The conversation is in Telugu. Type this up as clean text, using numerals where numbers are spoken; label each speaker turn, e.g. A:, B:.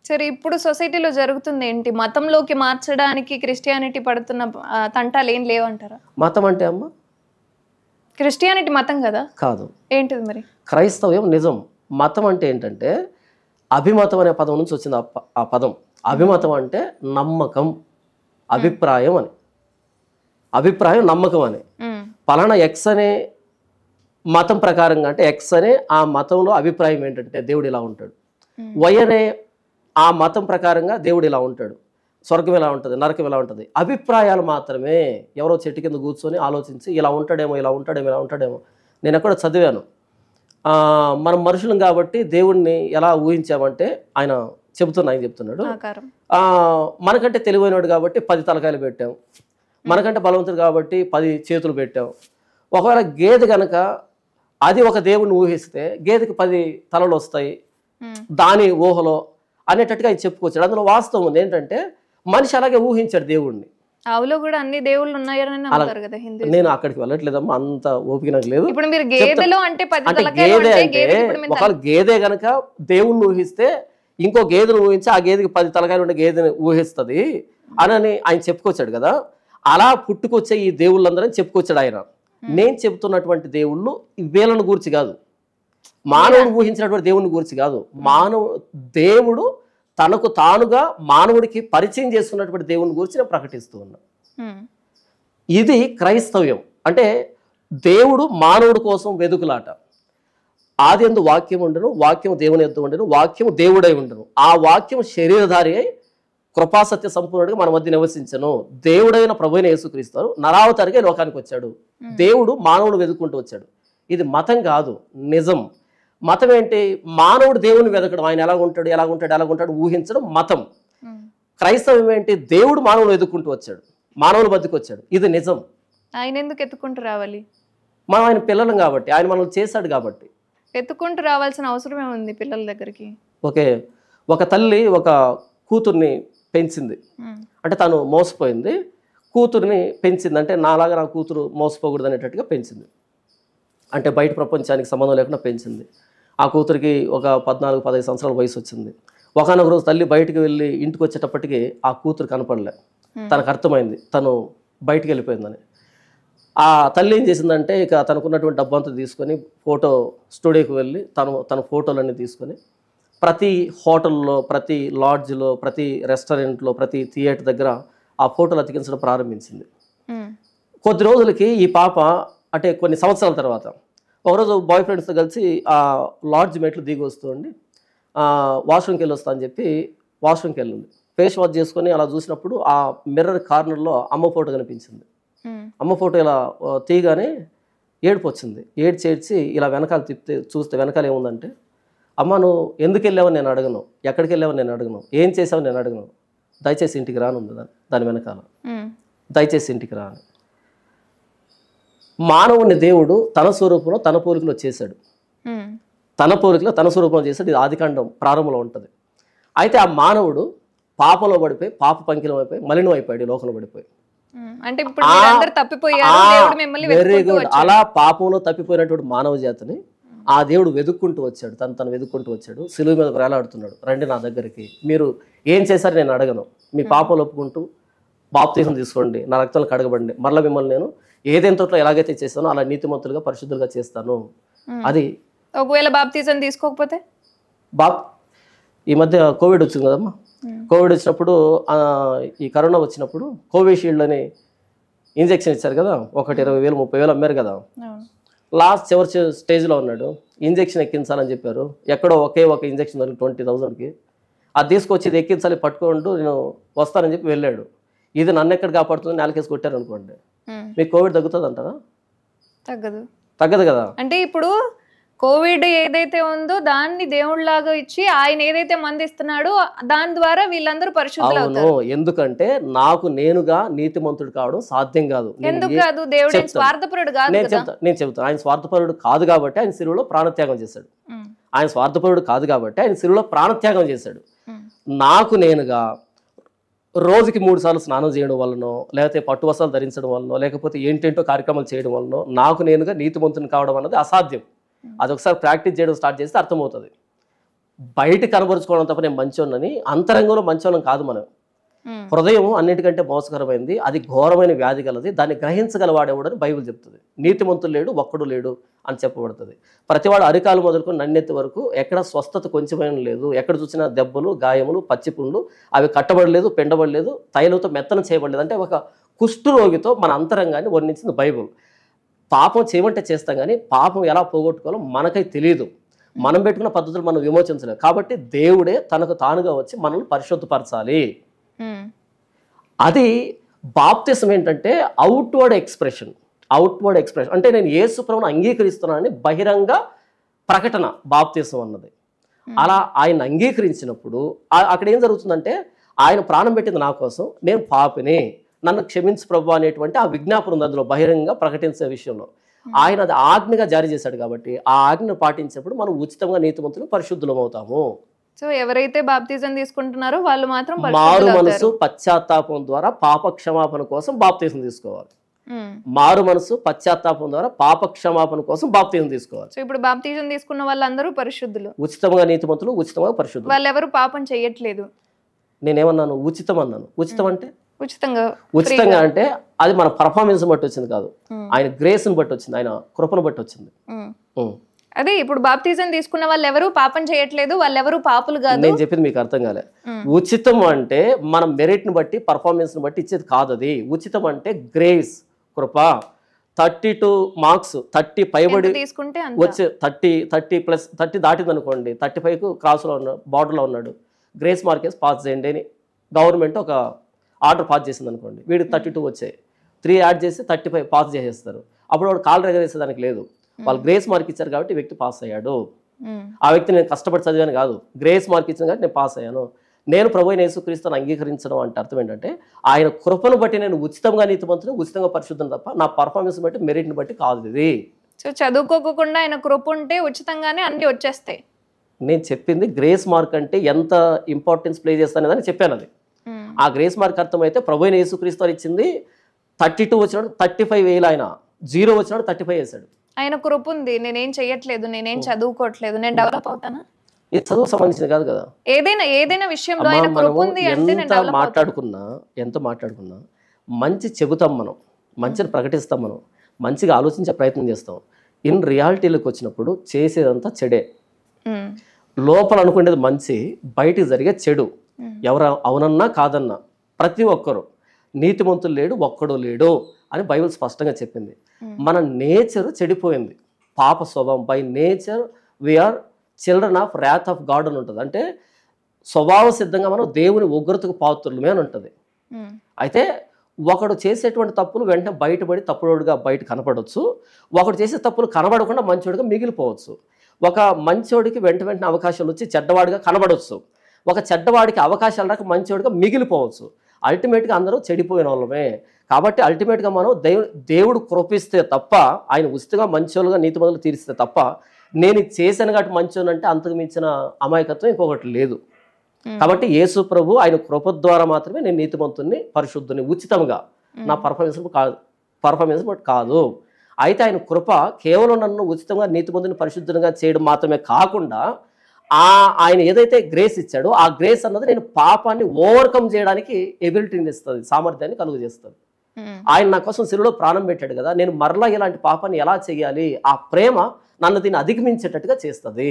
A: సరే ఇప్పుడు సొసైటీలో జరుగుతుంది ఏంటి? మతంలోకి మార్చడానికి క్రిస్టియానిటీ పడుతున్న తంటాలు ఏం లేవంటారా?
B: మతం అంటే అమ్మ
A: క్రిస్టియానిటీ మతం కదా?
B: కాదు.
A: ఏంటిది మరి?
B: క్రైస్తవ్యం నిజం. మతం అంటే ఏంటంటే అభిమతం అనే పదం నుంచి వచ్చింది ఆ పదం. అభిమతం అంటే నమ్మకం, అభిప్రాయం అని. అభిప్రాయం నమ్మకం అని. పలానా ఎక్స్ అనే మతం ప్రకారంగా అంటే ఎక్స్ అనే ఆ మతంలో అభిప్రాయం ఏంటంటే దేవుడు ఇలా ఉంటాడు. వై అనే ఆ మతం ప్రకారంగా దేవుడు ఇలా ఉంటాడు, స్వర్గం ఎలా ఉంటుంది, నరకం ఎలా ఉంటుంది. అభిప్రాయాలు మాత్రమే. ఎవరో చెట్టు కింద కూర్చొని ఆలోచించి ఇలా ఉంటాడేమో, ఇలా ఉంటాడేమో, ఇలా ఉంటాడేమో. నేను ఎక్కడ చదివాను, మనం మనుషులం కాబట్టి దేవుణ్ణి ఎలా ఊహించామంటే ఆయన చెప్తున్నాడు, మనకంటే తెలివైనవాడు కాబట్టి 10 తలకాయలు పెట్టాం, మనకంటే బలవంతుడు కాబట్టి 10 చేతులు పెట్టాం. ఒకవేళ గేదె కనుక అది ఒక దేవుణ్ణి ఊహిస్తే గేదెకి 10 తలలు వస్తాయి దాని ఊహలో అనేటట్టుగా ఆయన చెప్పుకొచ్చాడు. అందులో వాస్తవం ఉంది ఏంటంటే మనిషి అలాగే ఊహించాడు దేవుణ్ణి.
A: ఆవులో కూడా అన్ని దేవుళ్ళు ఉన్నాయని నమ్ముతారు కదా హిందూ.
B: నేను అక్కడికి వెళ్ళట్లేదమ్మా, అంత ఓపిక నాకు లేదు.
A: ఇప్పుడు మీరు గేదెలో అంటే
B: ఒకవేళ గేదె గనక దేవుణ్ణి ఊహిస్తే ఇంకో గేదెను ఊహించి ఆ గేదెకి 10 తలకాయలు ఉండే గేదెని ఊహిస్తుంది అని ఆయన చెప్పుకొచ్చాడు కదా. అలా పుట్టుకొచ్చే ఈ దేవుళ్ళందరూ చెప్పుకొచ్చాడు ఆయన. నేను చెబుతున్నటువంటి దేవుళ్ళు వీళ్ళను గురించి కాదు, మానవుడు ఊహించినటువంటి దేవుని గురించి కాదు. దేవుడు తనకు తానుగా మానవుడికి పరిచయం చేసుకున్నటువంటి దేవుని గురించి నేను ప్రకటిస్తూ ఉన్నా. ఇది క్రైస్తవ్యం. అంటే దేవుడు మానవుడి కోసం వెదుకులాట. ఆదియందు వాక్యం ఉండను, వాక్యం దేవుని యొద్ద ఉండను, వాక్యం దేవుడై ఉండను. ఆ వాక్యం శరీరధారి అయి కృపాసత్య సంపూర్ణుడిగా మన మధ్య నివసించను. దేవుడైన ప్రభువైన యేసుక్రీస్తు నరావతారిగా లోకానికి వచ్చాడు. దేవుడు మానవుడు వెతుక్కుంటూ వచ్చాడు. ఇది మతం కాదు, నిజం. మతం ఏంటి? మానవుడు దేవుని వెతకడం, ఆయన ఎలాగుంటాడు ఊహించడం మతం. క్రైస్తవం ఏంటి? దేవుడు మానవుడు వెతుక్కుంటూ వచ్చాడు, మానవుల మధ్యకి వచ్చాడు. ఇది నిజం.
A: ఆయన ఎందుకు ఎత్తుకుంటూ రావాలి?
B: మనం ఆయన పిల్లలం కాబట్టి, ఆయన మనల్ని చేశాడు కాబట్టి.
A: ఎత్తుకుంటూ రావాల్సిన అవసరం ఏముంది పిల్లల దగ్గరికి?
B: ఒక తల్లి ఒక కూతుర్ని పెంచింది, అంటే తను మోసపోయింది, కూతుర్ని పెంచింది. అంటే నాలాగా నా కూతురు మోసపోకూడదు అనేటట్టుగా పెంచింది. అంటే బయట ప్రపంచానికి సంబంధం లేకుండా పెంచింది. ఆ కూతురికి ఒక 14-15 సంవత్సరాల వయసు వచ్చింది. ఒకనొక రోజు తల్లి బయటికి వెళ్ళి ఇంటికి వచ్చేటప్పటికి ఆ కూతురు కనపడలే. తనకు అర్థమైంది తను బయటికి వెళ్ళిపోయిందని. ఆ తల్లి ఏం చేసిందంటే ఇక తనకున్నటువంటి డబ్బంతా తీసుకొని ఫోటో స్టూడియోకి వెళ్ళి తన ఫోటోలన్నీ తీసుకొని ప్రతి హోటల్లో, ప్రతి లాడ్జ్లో, ప్రతి రెస్టారెంట్లో, ప్రతి థియేటర్ దగ్గర ఆ ఫోటోలు అతికించడం ప్రారంభించింది. కొద్ది రోజులకి ఈ పాప అంటే కొన్ని సంవత్సరాల తర్వాత ఒకరోజు బాయ్ ఫ్రెండ్స్తో కలిసి ఆ లాడ్జ్ మెట్లు దిగి వస్తుండి వాష్రూమ్కి వెళ్ళి వస్తా అని చెప్పి వాష్రూమ్కి వెళ్ళింది. ఫేస్ వాష్ చేసుకొని అలా చూసినప్పుడు ఆ మిర్రర్ కార్నర్లో అమ్మ ఫోటో కనిపించింది. అమ్మ ఫోటో ఇలా తీయగానే ఏడుపు వచ్చింది. ఏడ్చేడ్చి ఇలా వెనకాల చూస్తే వెనకాల ఏముందంటే, అమ్మ నువ్వు ఎందుకు వెళ్ళావని నేను అడగను, ఎక్కడికి వెళ్ళావని నేను అడగను, ఏం చేసావని నేను అడగను, దయచేసి ఇంటికి రానుంది దాని వెనకాల, దయచేసి ఇంటికి రాను. మానవుని దేవుడు తన స్వరూపంలో తన పోలికలో చేశాడు, తన పోలికలో తన స్వరూపంలో చేశాడు. ఇది ఆదికాండం ప్రారంభంలో ఉంటుంది. అయితే ఆ మానవుడు పాపంలో పడిపోయి పాప పంకిలం అయిపోయి మలినం అయిపోయాడు, ఈ లోకంలో పడిపోయి. Very good. అలా పాపంలో తప్పిపోయినటువంటి మానవ జాతిని ఆ దేవుడు వెతుక్కుంటూ వచ్చాడు, తను వెతుక్కుంటూ వచ్చాడు. సిలువ మీద వేలాడుతున్నాడు, రండి నా దగ్గరికి, మీరు ఏం చేశారు నేను అడగను, మీ పాపలు ఒప్పుకుంటూ బాప్తిసం తీసుకోండి, నా రక్తంలో కడగబడండి, మరలా మిమ్మల్ని నేను ఏదైనా తోటలో ఎలాగైతే చేస్తానో అలా నీతిమంతులుగా పరిశుద్ధులుగా చేస్తాను. అది
A: ఒకవేళ బాప్తిజం తీసుకోకపోతే
B: ఈ మధ్య కోవిడ్ వచ్చింది కదమ్మా. కోవిడ్ వచ్చినప్పుడు ఈ కరోనా వచ్చినప్పుడు కోవిషీల్డ్ అని ఇంజెక్షన్ ఇచ్చారు కదా, 20,000 30,000 అమ్మారు కదా. లాస్ట్ చివరి స్టేజ్లో ఉన్నాడు, ఇంజెక్షన్ ఎక్కించాలని చెప్పారు. ఎక్కడో ఒక ఇంజెక్షన్ 20,000కి అది తీసుకొచ్చి ఇది ఎక్కించాలి పట్టుకోండు నేను వస్తానని చెప్పి వెళ్ళాడు. ఇది నన్ను ఎక్కడ కాపాడుతుంది, నేలకేసి కొట్టారు అనుకోండి, మీకు కోవిడ్ తగ్గుతుంది అంటారా? తగ్గదు కదా.
A: అంటే ఇప్పుడు కోవిడ్ ఏదైతే ఉందో దాన్ని దేవుళ్లాగా ఇచ్చి ఆయన ఏదైతే మంది ఇస్తున్నాడో దాని ద్వారా వీళ్ళందరూ పరిశుద్ధులు అవుతారు.
B: ఎందుకంటే నాకు నేనుగా నీతిమంతుడు కావడం సాధ్యం కాదు.
A: ఎందుకు కాదు? దేవుడు స్వార్థపరుడు కాదు.
B: నేను చెబుతాను, ఆయన స్వార్థపరుడు కాదు కాబట్టి ఆయన శిలువలో ప్రాణత్యాగం చేశాడు. ఆయన స్వార్థపరుడు కాదు కాబట్టి ఆయన శిలువలో ప్రాణత్యాగం చేశాడు. నాకు నేనుగా రోజుకి 3 సార్లు స్నానం చేయడం వలనో, లేకపోతే పట్టు వస్త్రాలు ధరించడం వలనో, లేకపోతే ఏంటేంటో కార్యక్రమాలు చేయడం వలనో నాకు నేనుగా నీతిమంతుని కావడం అన్నది అసాధ్యం. అది ఒకసారి ప్రాక్టీస్ చేయడం స్టార్ట్ చేస్తే అర్థమవుతుంది. బయట కనబరుచుకోవడం తప్ప నేను మంచోన్నని, అంతరంగంలో మంచోళ్ళం కాదు మనం. హృదయం అన్నిటికంటే మోసకరమైంది, అది ఘోరమైన వ్యాధి గలది, దాన్ని గ్రహించగలవాడేవాడని బైబిల్ చెప్తుంది. నీతిమంతులు లేడు, ఒక్కడు లేడు అని చెప్పబడుతుంది. ప్రతివాడు అరికాలు మొదలుకొని నన్నెత్తి వరకు ఎక్కడ స్వస్థత కొంచెమైనా లేదు. ఎక్కడ చూసినా దెబ్బలు, గాయములు, పచ్చిపుండ్లు, అవి కట్టబడలేదు, పెండబడలేదు, తైలంతో మెత్తన చేయబడలేదు. అంటే ఒక కుష్ఠరోగితో మన అంతరంగాన్ని వర్ణించింది బైబిల్. పాపం చేయమంటే చేస్తాం, కానీ పాపం ఎలా పోగొట్టుకోవాలో మనకై తెలియదు. మనం పెట్టుకున్న పద్ధతులు మనం విమోచించలేము. కాబట్టి దేవుడే తనకు తానుగా వచ్చి మనల్ని పరిశుద్ధపరచాలి. అది బాప్తిసం ఏంటంటే అవుట్వర్డ్ ఎక్స్ప్రెషన్. అంటే నేను యేసు ప్రభువును అంగీకరిస్తున్నానని బహిరంగ ప్రకటన బాప్తిసం అన్నది. అలా ఆయన అంగీకరించినప్పుడు అక్కడ ఏం జరుగుతుందంటే, ఆయన ప్రాణం పెట్టింది నా కోసం, నేను పాపిని, నన్ను క్షమించు ప్రభు అనేటువంటి ఆ విజ్ఞాపన ఉంది అందులో బహిరంగంగా ప్రకటించే విషయంలో. ఆయన అది ఆజ్ఞగా జారీ చేశాడు. కాబట్టి ఆ ఆజ్ఞను పాటించినప్పుడు మనం ఉచితంగా నీతిమంతులు పరిశుద్ధులం అవుతాము.
A: సో ఎవరైతే బాప్తిజం తీసుకుంటున్నారో వాళ్ళు మాత్రం
B: మారు మనసు పశ్చాత్తాపం ద్వారా పాప క్షమాపణ కోసం బాప్తిజం తీసుకోవాలి. మారు మనసు పశ్చాత్తాపం ద్వారా పాప క్షమాపణ కోసం బాప్తిజం తీసుకోవాలి.
A: సో ఇప్పుడు బాప్తిజం తీసుకున్న వాళ్ళందరూ పరిశుద్ధులు,
B: ఉచితంగా నీతిమంతులు, ఉచితంగా పరిశుద్ధులు.
A: వాళ్ళు ఎవరు పాపం చేయట్లేదు.
B: నేనేమన్నాను? ఉచితం అన్నాను. ఉచితం అంటే
A: ఉచితంగా
B: అంటే అది మన పర్ఫార్మెన్స్ బట్టి వచ్చింది కాదు, ఆయన గ్రేస్ని బట్టి వచ్చింది, ఆయన కృపను బట్టి వచ్చింది.
A: అదే ఇప్పుడు బాప్తిజం తీసుకున్న వాళ్ళు ఎవరు పాపం చేయట్లేదు, వాళ్ళు ఎవరు పాపులు కాదు.
B: నేను చెప్పింది మీకు అర్థం కాలే. ఉచితం అంటే మన మెరిట్ని బట్టి, పర్ఫార్మెన్స్ని బట్టి ఇచ్చేది కాదు. అది ఉచితం అంటే గ్రేస్, కృప. 32 మార్క్స్ 30 పైబడి
A: తీసుకుంటే
B: వచ్చే 30 దాటింది అనుకోండి, 35కు క్రాస్లో ఉన్నాడు, బార్డర్లో ఉన్నాడు, గ్రేస్ మార్కేస్ పాస్ చేయండి అని గవర్నమెంట్ ఒక ఆర్డర్ పాస్ చేసింది అనుకోండి. వీడికి 32 వచ్చాయి, 3 యాడ్ చేసి 35 పాస్ చేసేస్తారు. అప్పుడు వాడు కాలు ఎగరేసేదానికి లేదు. వాళ్ళు గ్రేస్ మార్క్ ఇచ్చారు కాబట్టి వ్యక్తి పాస్ అయ్యాడు. ఆ వ్యక్తి నేను కష్టపడి చదివాను కాదు, గ్రేస్ మార్క్ ఇచ్చాను కాబట్టి నేను పాస్ అయ్యాను. నేను ప్రభువైన యేసుక్రీస్తుని అంగీకరించడం అంటే అర్థం ఏంటంటే, ఆయన కృపను బట్టి నేను ఉచితంగా నీతిమంతుని, ఉచితంగా పరిశుద్ధం తప్ప నా పర్ఫార్మెన్స్ బట్టి, మెరిట్ని బట్టి కాదు ఇది.
A: సో చదువుకోకుండా ఆయన కృప ఉంటే ఉచితంగానే అన్ని వచ్చేస్తాయి.
B: నేను చెప్పింది గ్రేస్ మార్క్ అంటే ఎంత ఇంపార్టెన్స్ ప్లే చేస్తానని చెప్పాను. అది ఆ గ్రేస్ మార్క్ అర్థమైతే ప్రభువైన యేసుక్రీస్తు ఇచ్చింది 32 వచ్చినాడు 35 వేలు, ఆయన 0 వచ్చినాడు 35 వేసాడు.
A: ఆయన కృప ఉంది, నేనేం చెయ్యట్లేదు, నేనేం చదువుకోవట్లేదు, నేను డెవలప్ అవుతానా?
B: ఇది చదువు సంబంధించింది కాదు కదా.
A: ఏదైనా విషయంలో ఆయన కృప ఉంది అంటే నేను డెవలప్
B: ఎంత మాట్లాడుకున్నా మంచి చెబుతాం, మనం మంచిని ప్రకటిస్తాం, మనం మంచిగా ఆలోచించే ప్రయత్నం చేస్తాం. ఇన్ రియాలిటీలోకి వచ్చినప్పుడు చేసేదంతా చెడే. లోపల అనుకునేది మంచి, బయటికి జరిగే చెడు. ఎవరు అవునన్నా కాదన్నా ప్రతి ఒక్కరు నీతిమంతులు లేడు, ఒక్కడు లేడు అని బైబిల్ స్పష్టంగా చెప్పింది. మన నేచర్ చెడిపోయింది, పాప స్వభావం. By nature we are children of wrath of God అని ఉంటుంది. అంటే స్వభావ సిద్ధంగా మనం దేవుని ఉగ్రతకు పాత్రులమే అని ఉంటుంది. అయితే ఒకడు చేసేటువంటి తప్పులు వెంటనే బయటపడి తప్పుడుగా బయట కనపడవచ్చు, ఒకడు చేసే తప్పులు కనబడకుండా మంచోడిగా మిగిలిపోవచ్చు. ఒక మంచోడికి వెంటనే అవకాశాలు వచ్చి చెడ్డవాడిగా కనబడవచ్చు, ఒక చెడ్డవాడికి అవకాశాలు రాక మంచోడిగా మిగిలిపోవచ్చు. అల్టిమేట్గా అందరూ చెడిపోయిన వాళ్ళమే. కాబట్టి అల్టిమేట్గా మనం దేవుడు కృపిస్తే తప్ప, ఆయన ఉచితంగా మంచోళ్ళుగా నీతిమంతులు తీరిస్తే తప్ప, నేను చేశాను కాబట్టి మంచోనంటే అంతకు మించిన అమాయకత్వం ఇంకొకటి లేదు. కాబట్టి యేసు ప్రభు ఆయన కృప ద్వారా మాత్రమే నేను నీతిమంతుని, పరిశుద్ధుని, ఉచితంగా, నా పర్ఫార్మెన్స్ బట్ కాదు. అయితే ఆయన కృప కేవలం నన్ను ఉచితంగా నీతిమంతుని, పరిశుద్ధునిగా చేయడం మాత్రమే కాకుండా, ఆయన ఏదైతే గ్రేస్ ఇచ్చాడో ఆ గ్రేస్ అన్నది నేను పాపాన్ని ఓవర్కమ్ చేయడానికి ఎబిలిటీని ఇస్తుంది, సామర్థ్యాన్ని కలుగజేస్తుంది. ఆయన నా కోసం శిలువలో ప్రాణం పెట్టాడు కదా, నేను మరలా ఇలాంటి పాపాన్ని ఎలా చేయాలి, ఆ ప్రేమ నన్ను దీన్ని అధిగమించేటట్టుగా చేస్తుంది.